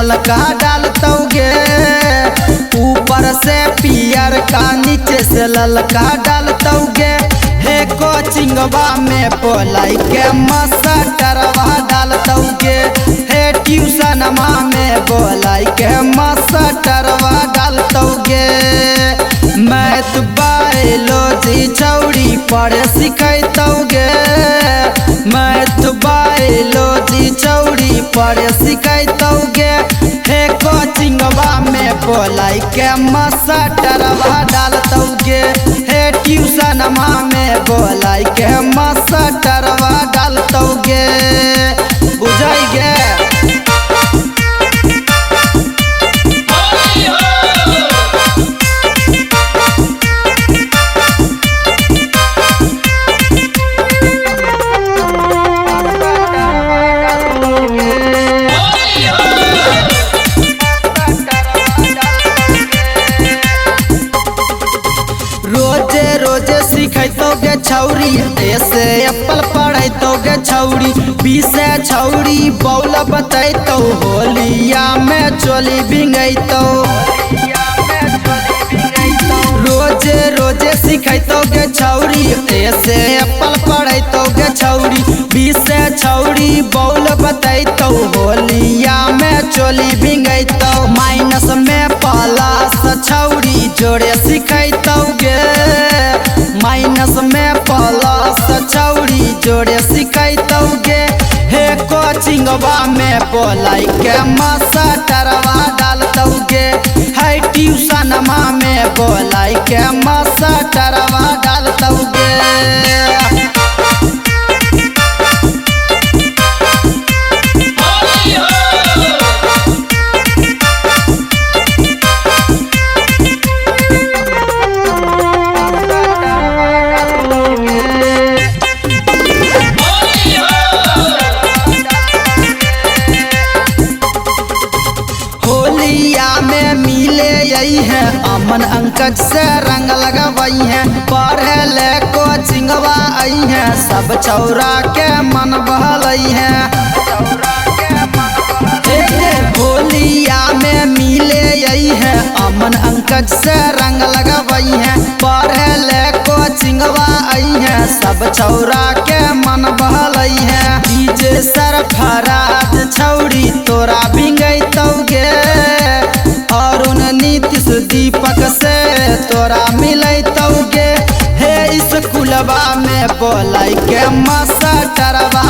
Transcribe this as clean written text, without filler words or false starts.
ललका डालतोगे, ऊपर से पियर का नीचे से ललका डालतोगे। हे कोचिंगवा में पोलाई के मास्टरवा डालतोगे, हे ट्यूशनमा में बोलाई के मास्टरवा डालतोगे। मैथ बायोलॉजी छौड़ी पढ़े सिखैतोगे, मैथ बायोलॉजी छौड़ी पढ़े सिखैतोगे। हे कोचिंगवा में बोलाई के मास्टरवा डालतोगे, हे ट्यूशनमा में बोलाई के मास्टरवा डालतोगे। बुझाई गे? रोजे सिखैतोगे छौरी, ऐसे एप्पल पढ़ैतोगे छौरी, पीसे छौरी बौल बतैतो, होलिया में चोली बिंगैतो। रोजे सिखैतोगे छौरी, ऐसे एप्पल पढ़ैतोगे छौरी, पीसे छौरी बौल बतैतो, होलिया में चोली बिंगैतो। माइनस में प्लस छौरी जोड़े सिखैतोगे, माइनस में प्लस छौरी जोड़े सिखैतोगे। हे कोचिंगवा में बोलाई के मास्टरवा डालतोगे, है ट्यूशनमा में बोलाई के मास्टरवा डालतोगे। है अमन अंकज से रंग लगवाई है, पढ़े ले कोचिंगवा आई है, सब छौरा के मन बहलई है। होलिया में मिले आई है, अमन अंकज से रंग लगवाई है, पढ़े ले कोचिंगवा आई है, सब छौरा के मन बहलई है। डीजे सरफराज छौरी तोरा भिंगैतोगे, अरुण नीतीश दीपक से तोरा मिलैतोगे। हे स्कूलवा में बोलाई के मास्टरवा